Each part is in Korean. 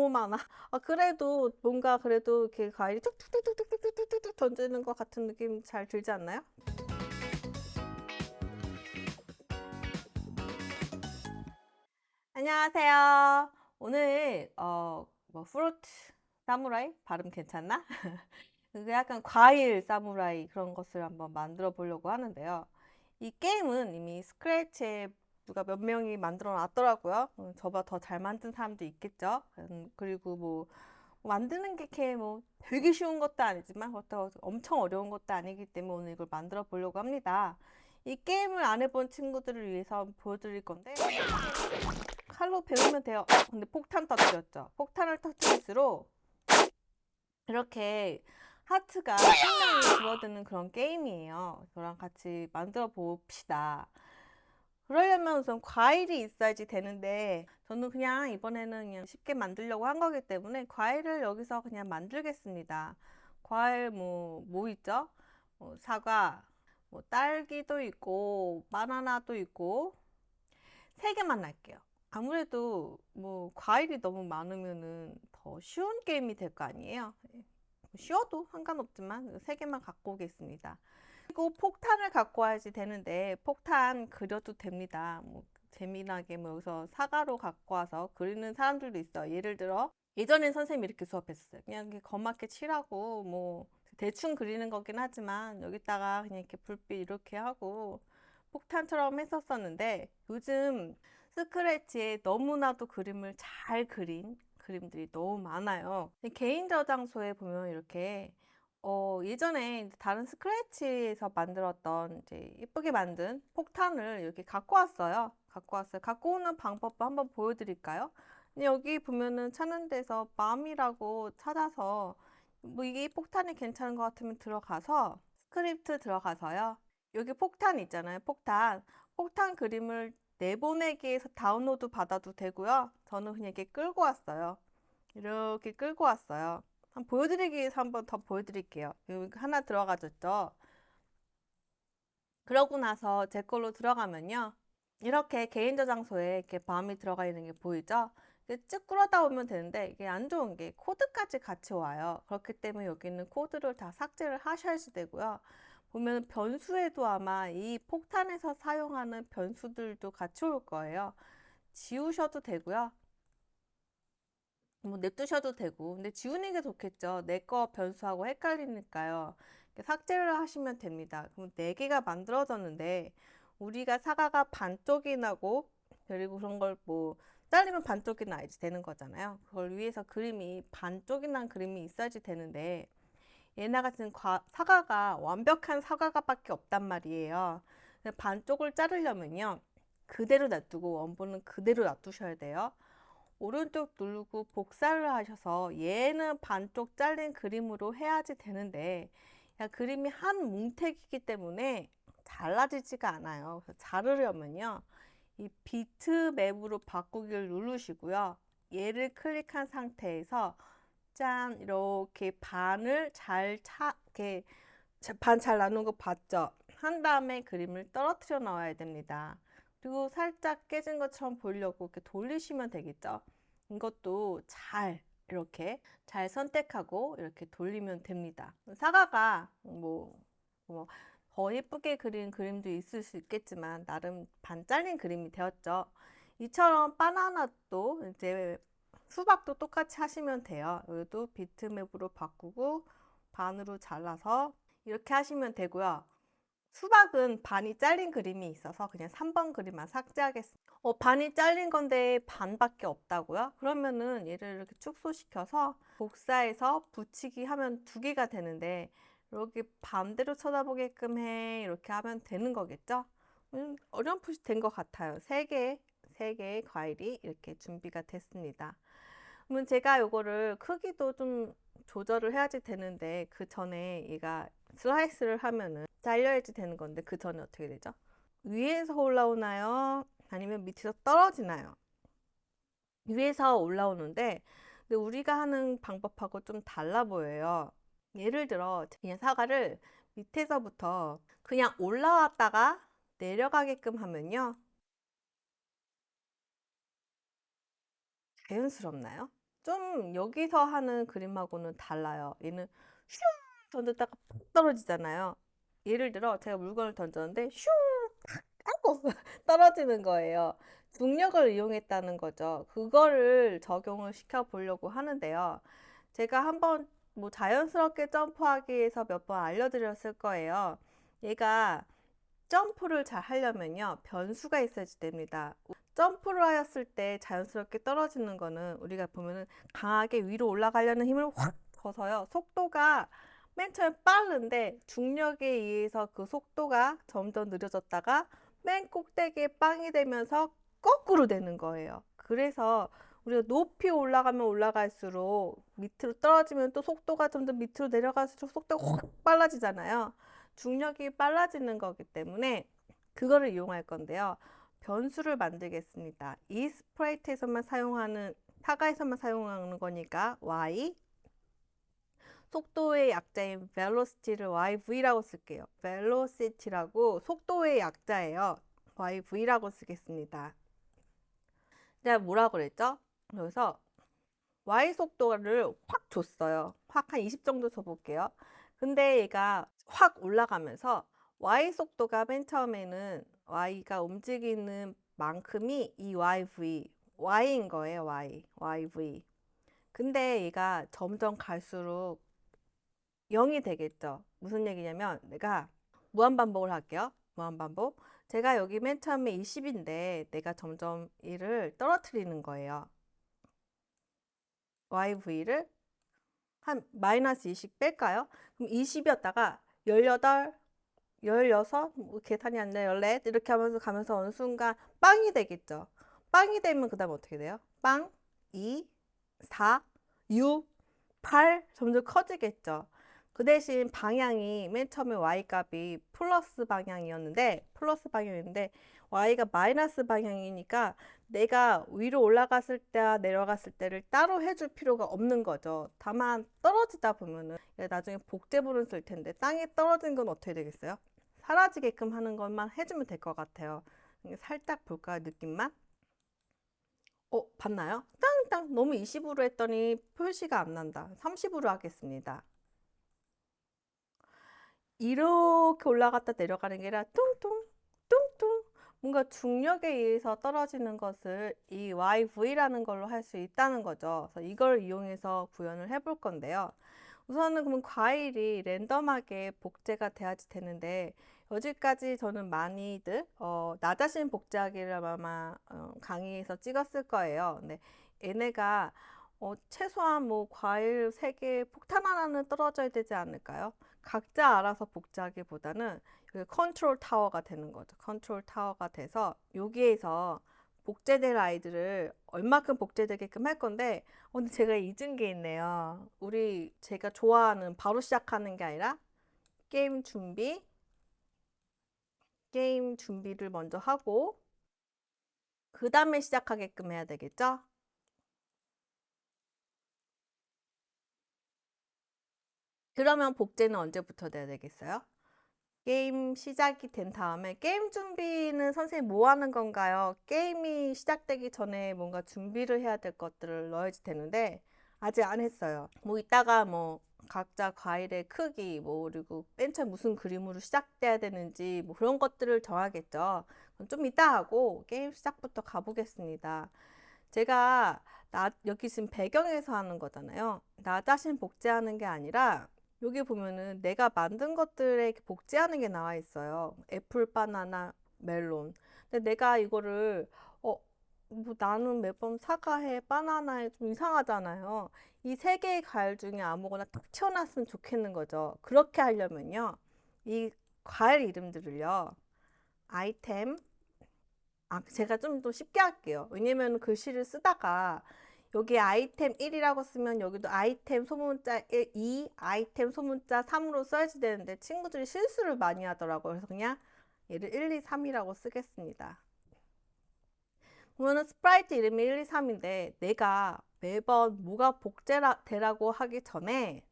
너무 많아. 그래도 뭔가 그래도 이렇게 과일이 툭툭툭툭툭툭툭 던지는 것 같은 느낌 잘 들지 않나요? 안녕하세요. 오늘 뭐 프루트 사무라이 발음 괜찮나? 그 약간 과일 사무라이 그런 것을 한번 만들어 보려고 하는데요. 이 게임은 이미 스크래치에 누가 몇 명이 만들어 놨더라고요. 저보다 더 잘 만든 사람도 있겠죠. 그리고 뭐 만드는 게 이렇게 뭐 되게 쉬운 것도 아니지만 그렇다고 엄청 어려운 것도 아니기 때문에 오늘 이걸 만들어 보려고 합니다. 이 게임을 안 해본 친구들을 위해서 보여드릴 건데 칼로 배우면 돼요. 근데 폭탄 터뜨렸죠. 폭탄을 터뜨릴수록 이렇게 하트가 생명이 줄어드는 그런 게임이에요. 저랑 같이 만들어 봅시다. 그러려면 우선 과일이 있어야지 되는데 저는 그냥 이번에는 그냥 쉽게 만들려고 한 거기 때문에 과일을 여기서 그냥 만들겠습니다. 과일 뭐 있죠? 사과, 뭐 딸기도 있고 바나나도 있고 세 개만 할게요. 아무래도 뭐 과일이 너무 많으면은 더 쉬운 게임이 될 거 아니에요. 쉬워도 상관없지만 세 개만 갖고 오겠습니다. 그리고 폭탄을 갖고 와야지 되는데 폭탄 그려도 됩니다. 뭐 재미나게 뭐 여기서 사과로 갖고 와서 그리는 사람들도 있어. 예를 들어 예전엔 선생님이 이렇게 수업했었어요. 그냥 이렇게 거맣게 칠하고 뭐 대충 그리는 거긴 하지만 여기다가 그냥 이렇게 불빛 이렇게 하고 폭탄처럼 했었었는데 요즘 스크래치에 너무나도 그림을 잘 그린 그림들이 너무 많아요. 개인 저장소에 보면 이렇게 예전에 이제 다른 스크래치에서 만들었던 이제 예쁘게 만든 폭탄을 이렇게 갖고 왔어요. 갖고 왔어요. 갖고 오는 방법도 한번 보여드릴까요? 근데 여기 보면은 찾는 데서 맘이라고 찾아서 뭐 이게 폭탄이 괜찮은 것 같으면 들어가서 스크립트 들어가서요. 여기 폭탄 있잖아요. 폭탄. 폭탄 그림을 내보내기에서 다운로드 받아도 되고요. 저는 그냥 이렇게 끌고 왔어요. 이렇게 끌고 왔어요. 한번 보여드리기 위해서 한번 더 보여드릴게요. 여기 하나 들어가졌죠? 그러고 나서 제 걸로 들어가면요. 이렇게 개인 저장소에 이렇게 밤이 들어가 있는 게 보이죠? 쭉 끌어다 오면 되는데 이게 안 좋은 게 코드까지 같이 와요. 그렇기 때문에 여기 있는 코드를 다 삭제를 하셔야지 되고요. 보면 변수에도 아마 이 폭탄에서 사용하는 변수들도 같이 올 거예요. 지우셔도 되고요. 뭐 냅두셔도 되고 근데 지우는 게 좋겠죠. 내 거 변수하고 헷갈리니까요. 삭제를 하시면 됩니다. 그럼 4개가 만들어졌는데 우리가 사과가 반쪽이 나고 그리고 그런 걸 뭐 잘리면 반쪽이 나야지 되는 거잖아요. 그걸 위해서 그림이 반쪽이 난 그림이 있어야지 되는데 얘네 같은 사과가 완벽한 사과가 밖에 없단 말이에요. 반쪽을 자르려면요. 그대로 놔두고 원본은 그대로 놔두셔야 돼요. 오른쪽 누르고 복사를 하셔서 얘는 반쪽 잘린 그림으로 해야지 되는데 그림이 한 뭉태기이기 때문에 잘라지지가 않아요. 그래서 자르려면요. 이 비트맵으로 바꾸기를 누르시고요. 얘를 클릭한 상태에서 짠 이렇게 반을 이렇게 반 잘 나눈 거 봤죠? 한 다음에 그림을 떨어뜨려 나와야 됩니다. 그리고 살짝 깨진 것처럼 보이려고 이렇게 돌리시면 되겠죠? 이것도 이렇게 잘 선택하고 이렇게 돌리면 됩니다. 사과가 뭐 더 예쁘게 그린 그림도 있을 수 있겠지만 나름 반 잘린 그림이 되었죠. 이처럼 바나나도 이제 수박도 똑같이 하시면 돼요. 여기도 비트맵으로 바꾸고 반으로 잘라서 이렇게 하시면 되고요. 수박은 반이 잘린 그림이 있어서 그냥 3번 그림만 삭제하겠습니다. 반이 잘린 건데 반밖에 없다고요? 그러면은 얘를 이렇게 축소시켜서 복사해서 붙이기 하면 2개가 되는데 이렇게 반대로 쳐다보게끔 해 이렇게 하면 되는 거겠죠? 어렴풋이 된 것 같아요. 3개의 과일이 이렇게 준비가 됐습니다. 그러면 제가 요거를 크기도 좀 조절을 해야지 되는데 그 전에 얘가 슬라이스를 하면은 잘려야지 되는 건데 그 전에 어떻게 되죠? 위에서 올라오나요? 아니면 밑에서 떨어지나요? 위에서 올라오는데 근데 우리가 하는 방법하고 좀 달라 보여요. 예를 들어 그냥 사과를 밑에서부터 그냥 올라왔다가 내려가게끔 하면요. 자연스럽나요? 좀 여기서 하는 그림하고는 달라요. 얘는 슝 던졌다가 푹 떨어지잖아요. 예를 들어 제가 물건을 던졌는데 슝 하고 떨어지는 거예요. 중력을 이용했다는 거죠. 그거를 적용을 시켜 보려고 하는데요. 제가 한번 뭐 자연스럽게 점프하기 위해서 몇 번 알려드렸을 거예요. 얘가 점프를 잘 하려면요, 변수가 있어야지 됩니다. 점프를 하였을 때 자연스럽게 떨어지는 거는 우리가 보면은 강하게 위로 올라가려는 힘을 확 줘서요, 속도가 맨 처음에 빠른데 중력에 의해서 그 속도가 점점 느려졌다가 맨 꼭대기에 빵이 되면서 거꾸로 되는 거예요. 그래서 우리가 높이 올라가면 올라갈수록 밑으로 떨어지면 또 속도가 점점 밑으로 내려갈수록 속도가 확 빨라지잖아요. 중력이 빨라지는 거기 때문에 그거를 이용할 건데요. 변수를 만들겠습니다. 이 스프라이트에서만 사용하는, 사과에서만 사용하는 거니까 y, 속도의 약자인 velocity를 yv라고 쓸게요. velocity라고 속도의 약자예요. yv라고 쓰겠습니다. 제가 뭐라고 그랬죠? 그래서 y 속도를 확 줬어요. 확 한 20 정도 줘볼게요. 근데 얘가 확 올라가면서 y 속도가 맨 처음에는 y가 움직이는 만큼이 이 y인 거예요. yv. 근데 얘가 점점 갈수록 0이 되겠죠. 무슨 얘기냐면 내가 무한반복을 할게요. 무한반복. 제가 여기 맨 처음에 20인데 내가 점점 얘를 떨어뜨리는 거예요. yv를 한 마이너스 20 뺄까요? 그럼 20이었다가 18, 16, 뭐 계산이 안 돼, 14 이렇게 하면서 가면서 어느 순간 빵이 되겠죠. 빵이 되면 그 다음 어떻게 돼요? 빵, 2, 4, 6, 8 점점 커지겠죠. 그 대신 방향이 맨 처음에 y값이 플러스 방향이었는데 y가 마이너스 방향이니까 내가 위로 올라갔을 때와 내려갔을 때를 따로 해줄 필요가 없는 거죠. 다만 떨어지다 보면은 나중에 복제불은 쓸 텐데 땅에 떨어진 건 어떻게 되겠어요? 사라지게끔 하는 것만 해주면 될 것 같아요. 살짝 볼까요? 느낌만? 봤나요? 땅땅 너무 20으로 했더니 표시가 안 난다. 30으로 하겠습니다. 이렇게 올라갔다 내려가는 게 아니라 뚱뚱 뚱뚱 뭔가 중력에 의해서 떨어지는 것을 이 YV라는 걸로 할 수 있다는 거죠. 그래서 이걸 이용해서 구현을 해볼 건데요. 우선은 그러면 과일이 랜덤하게 복제가 돼야지 되는데 여지까지 저는 많이들 나 자신 복제하기를 아마 강의에서 찍었을 거예요. 근데 얘네가 최소한 뭐 과일 3개 폭탄 하나는 떨어져야 되지 않을까요? 각자 알아서 복제하기보다는 여기 컨트롤 타워가 되는 거죠. 컨트롤 타워가 돼서 여기에서 복제될 아이들을 얼마큼 복제되게끔 할 건데 근데 제가 잊은 게 있네요. 제가 좋아하는 바로 시작하는 게 아니라 게임 준비를 먼저 하고 그 다음에 시작하게끔 해야 되겠죠? 그러면 복제는 언제부터 돼야 되겠어요? 게임 시작이 된 다음에 게임 준비는 선생님 뭐 하는 건가요? 게임이 시작되기 전에 뭔가 준비를 해야 될 것들을 넣어야지 되는데 아직 안 했어요. 뭐 이따가 뭐 각자 과일의 크기 그리고 맨 처음 무슨 그림으로 시작돼야 되는지 뭐 그런 것들을 정하겠죠. 그럼 좀 이따 하고 게임 시작부터 가보겠습니다. 제가 여기 지금 배경에서 하는 거잖아요. 나 자신 복제하는 게 아니라 여기 보면은 내가 만든 것들에 복제하는 게 나와 있어요. 애플, 바나나, 멜론. 근데 내가 이거를 뭐 나는 매번 사과해, 바나나에 좀 이상하잖아요. 이 3개의 과일 중에 아무거나 딱 튀어나왔으면 좋겠는 거죠. 그렇게 하려면요. 이 과일 이름들을요. 아이템, 제가 좀 더 쉽게 할게요. 왜냐면 글씨를 쓰다가 여기 아이템 1이라고 쓰면 여기도 아이템 소문자 2, 아이템 소문자 3으로 써야지 되는데 친구들이 실수를 많이 하더라고요. 그래서 그냥 얘를 1, 2, 3이라고 쓰겠습니다. 그러면 스프라이트 이름이 1, 2, 3인데 내가 매번 뭐가 복제되라고 하기 전에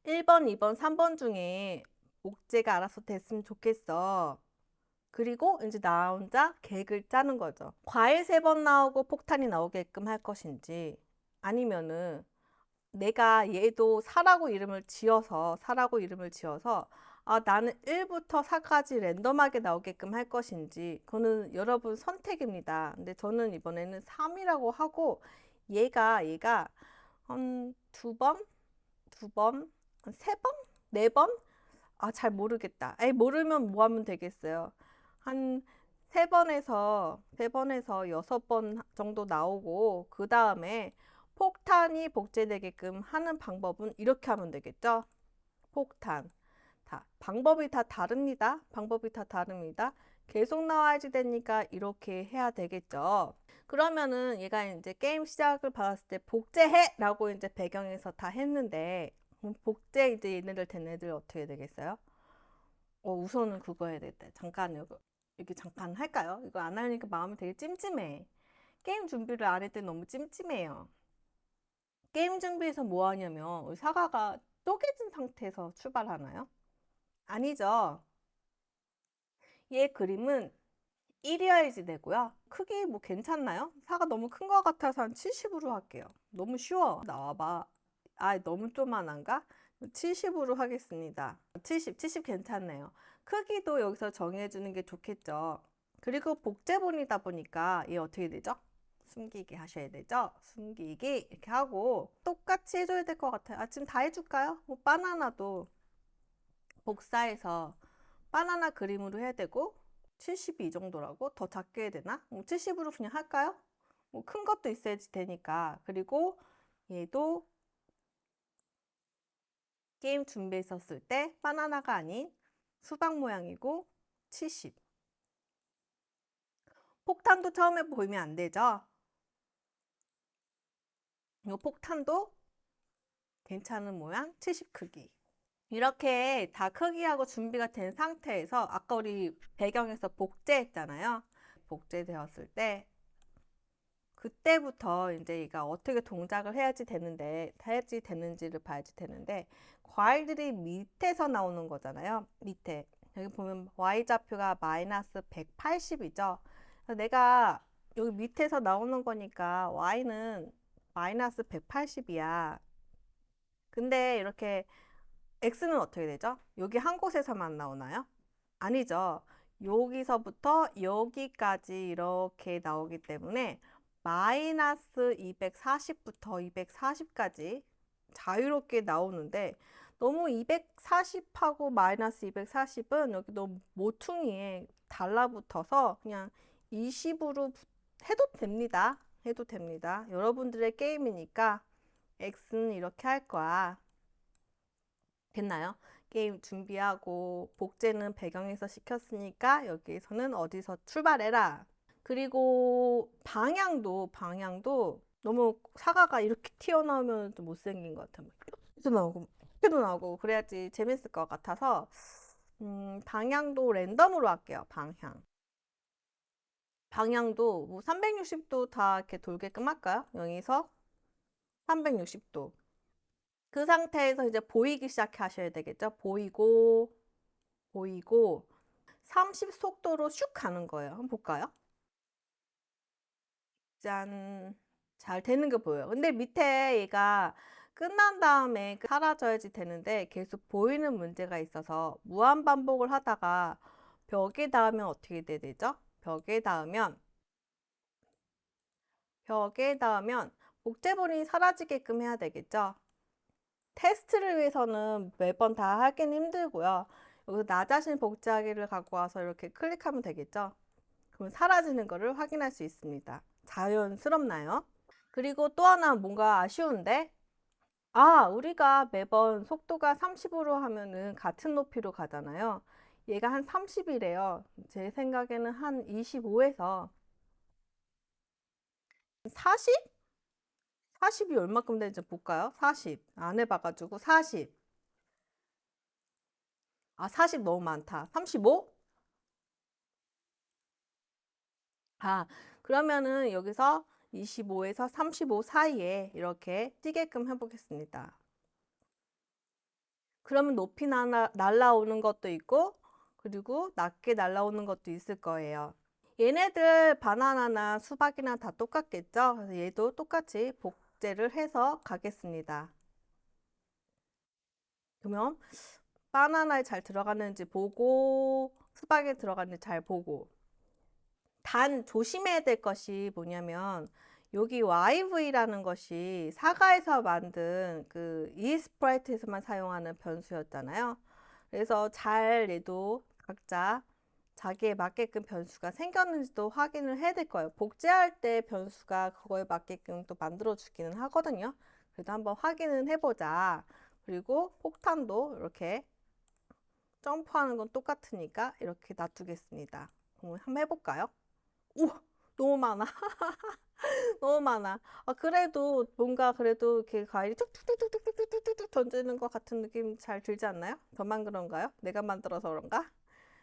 1번, 2번, 3번 중에 복제가 알아서 됐으면 좋겠어. 그리고 이제 나 혼자 계획을 짜는 거죠. 과일 3번 나오고 폭탄이 나오게끔 할 것인지 아니면은 내가 얘도 사라고 이름을 지어서 나는 1부터 4까지 랜덤하게 나오게끔 할 것인지, 그거는 여러분 선택입니다. 근데 저는 이번에는 3이라고 하고, 얘가 한 두 번, 두 번, 한 세 번, 네 번? 잘 모르겠다. 모르면 뭐 하면 되겠어요. 한 세 번에서 여섯 번 정도 나오고, 그 다음에 폭탄이 복제되게끔 하는 방법은 이렇게 하면 되겠죠? 폭탄. 방법이 다 다릅니다. 방법이 다 다릅니다. 계속 나와야지 되니까 이렇게 해야 되겠죠. 그러면은 얘가 이제 게임 시작을 받았을 때 복제해! 라고 이제 배경에서 다 했는데, 복제 이제 얘네들 된 애들 어떻게 되겠어요? 우선은 그거 해야 되겠다. 잠깐, 이렇게 잠깐 할까요? 이거 안 하니까 마음이 되게 찜찜해. 게임 준비를 안 할 때 너무 찜찜해요. 게임 준비에서 뭐 하냐면, 우리 사과가 쪼개진 상태에서 출발하나요? 아니죠. 얘 그림은 1이어야지 되고요. 크기 뭐 괜찮나요? 사과 너무 큰 것 같아서 한 70으로 할게요. 너무 쉬워. 나와봐. 너무 쪼만한가? 70으로 하겠습니다. 70 괜찮네요. 크기도 여기서 정해주는 게 좋겠죠. 그리고 복제본이다 보니까 얘 어떻게 되죠? 숨기기 하셔야 되죠? 숨기기 이렇게 하고 똑같이 해줘야 될 것 같아요. 지금 다 해줄까요? 뭐 바나나도 복사해서 바나나 그림으로 해야 되고, 70이 이 정도라고? 더 작게 해야 되나? 70으로 그냥 할까요? 뭐 큰 것도 있어야지 되니까. 그리고 얘도 게임 준비했었을 때 바나나가 아닌 수박 모양이고 70. 폭탄도 처음에 보이면 안 되죠? 이 폭탄도 괜찮은 모양 70 크기. 이렇게 다 크기하고 준비가 된 상태에서 아까 우리 배경에서 복제했잖아요. 복제되었을 때 그때부터 이제 얘가 어떻게 동작을 해야지 되는지를 봐야지 되는데, 과일들이 밑에서 나오는 거잖아요. 밑에. 여기 보면 y좌표가 마이너스 180이죠. 내가 여기 밑에서 나오는 거니까 y는 마이너스 180이야. 근데 이렇게 x는 어떻게 되죠? 여기 한 곳에서만 나오나요? 아니죠. 여기서부터 여기까지 이렇게 나오기 때문에 마이너스 240부터 240까지 자유롭게 나오는데, 너무 240하고 마이너스 240은 여기 너무 모퉁이에 달라붙어서 그냥 20으로 해도 됩니다. 해도 됩니다. 여러분들의 게임이니까 X는 이렇게 할 거야. 됐나요? 게임 준비하고 복제는 배경에서 시켰으니까 여기에서는 어디서 출발해라. 그리고 방향도 너무 사과가 이렇게 튀어나오면 좀 못생긴 것 같아요. 이렇게도 나오고 이렇게도 나오고 그래야지 재밌을 것 같아서 방향도 랜덤으로 할게요. 방향도 뭐 360도 다 이렇게 돌게끔 할까요? 여기서 360도. 그 상태에서 이제 보이기 시작하셔야 되겠죠? 보이고 30 속도로 슉 가는 거예요. 한번 볼까요? 짠. 잘 되는 게 보여요. 근데 밑에 얘가 끝난 다음에 사라져야지 되는데 계속 보이는 문제가 있어서 무한 반복을 하다가 벽에 닿으면 어떻게 돼야 되죠? 벽에 닿으면 복제본이 사라지게끔 해야 되겠죠? 테스트를 위해서는 매번 다 하긴 힘들고요. 여기서 나 자신 복제하기를 갖고 와서 이렇게 클릭하면 되겠죠? 그럼 사라지는 것을 확인할 수 있습니다. 자연스럽나요? 그리고 또 하나 뭔가 아쉬운데? 우리가 매번 속도가 30으로 하면은 같은 높이로 가잖아요. 얘가 한 30이래요. 제 생각에는 한 25에서 40? 40이 얼마큼 되는지 볼까요? 40. 안 해봐가지고 40. 40 너무 많다. 35? 그러면은 여기서 25에서 35 사이에 이렇게 뛰게끔 해보겠습니다. 그러면 높이 날라오는 것도 있고, 그리고 낮게 날라오는 것도 있을 거예요. 얘네들 바나나나 수박이나 다 똑같겠죠? 그래서 얘도 똑같이 복제를 해서 가겠습니다. 그러면 바나나에 잘 들어가는지 보고 수박에 들어가는지 잘 보고, 단 조심해야 될 것이 뭐냐면 여기 YV라는 것이 사과에서 만든 그 이스프라이트에서만 사용하는 변수였잖아요. 그래서 잘 얘도 각자 자기에 맞게끔 변수가 생겼는지도 확인을 해야 될 거예요. 복제할 때 변수가 그거에 맞게끔 또 만들어 주기는 하거든요. 그래도 한번 확인을 해보자. 그리고 폭탄도 이렇게 점프하는 건 똑같으니까 이렇게 놔두겠습니다. 그럼 한번 해볼까요? 오, 너무 많아. 너무 많아. 아, 그래도 뭔가 그래도 이렇게 과일이 툭툭툭툭툭툭툭 던지는 것 같은 느낌 잘 들지 않나요? 저만 그런가요? 내가 만들어서 그런가?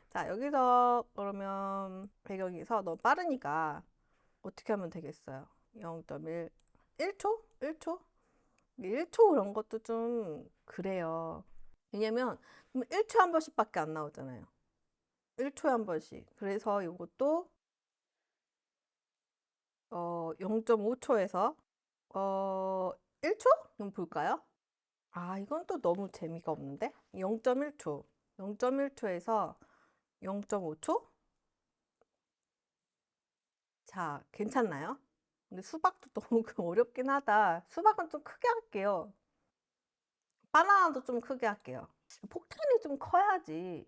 자, 여기서 그러면 배경에서 너무 빠르니까 어떻게 하면 되겠어요? 0.1, 1초? 1초? 1초 그런 것도 좀 그래요. 왜냐면 1초에 한 번씩밖에 안 나오잖아요. 1초에 한 번씩. 그래서 이것도 0.5초에서 1초? 그럼 볼까요? 아, 이건 또 너무 재미가 없는데? 0.1초. 0.1초에서 0.5초? 자, 괜찮나요? 근데 수박도 너무 어렵긴 하다. 수박은 좀 크게 할게요. 바나나도 좀 크게 할게요. 폭탄이 좀 커야지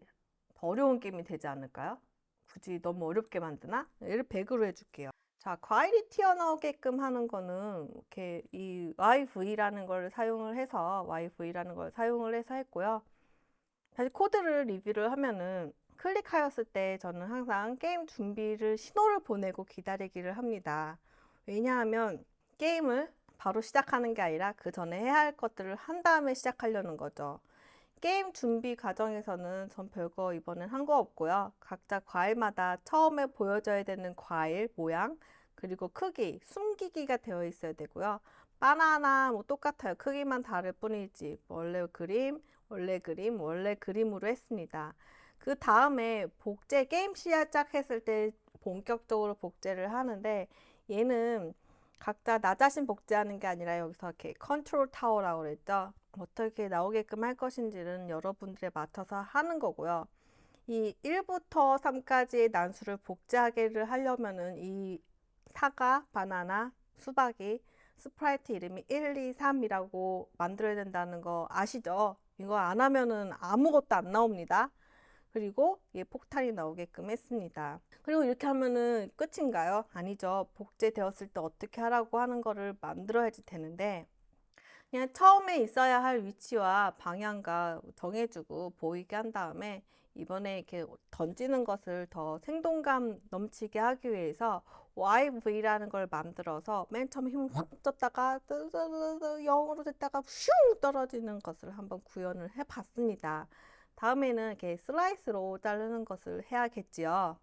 더 어려운 게임이 되지 않을까요? 굳이 너무 어렵게 만드나? 얘를 100으로 해줄게요. 자, 과일이 튀어나오게끔 하는 거는 이렇게 이 YV라는 걸 사용을 해서 했고요. 다시 코드를 리뷰를 하면은 클릭하였을 때 저는 항상 게임 준비를 신호를 보내고 기다리기를 합니다. 왜냐하면 게임을 바로 시작하는 게 아니라 그 전에 해야 할 것들을 한 다음에 시작하려는 거죠. 게임 준비 과정에서는 전 별거 이번엔 한 거 없고요. 각자 과일마다 처음에 보여줘야 되는 과일 모양, 그리고 크기, 숨기기가 되어 있어야 되고요. 바나나 뭐 똑같아요. 크기만 다를 뿐이지. 원래 그림, 원래 그림으로 했습니다. 그 다음에 복제 게임 시작했을 때 본격적으로 복제를 하는데, 얘는 각자 나 자신 복제하는 게 아니라 여기서 이렇게 컨트롤 타워라고 그랬죠. 어떻게 나오게끔 할 것인지는 여러분들에 맞춰서 하는 거고요. 이 1부터 3까지의 난수를 복제하기를 하려면은 이 사과, 바나나, 수박이 스프라이트 이름이 1, 2, 3이라고 만들어야 된다는 거 아시죠? 이거 안 하면은 아무것도 안 나옵니다. 그리고 얘 폭탄이 나오게끔 했습니다. 그리고 이렇게 하면은 끝인가요? 아니죠. 복제되었을 때 어떻게 하라고 하는 거를 만들어야지 되는데, 그냥 처음에 있어야 할 위치와 방향과 정해주고 보이게 한 다음에 이번에 이렇게 던지는 것을 더 생동감 넘치게 하기 위해서 YV라는 걸 만들어서 맨 처음에 힘을 확 줬다가 0으로 됐다가 슝 떨어지는 것을 한번 구현을 해봤습니다. 다음에는 이렇게 슬라이스로 자르는 것을 해야겠지요.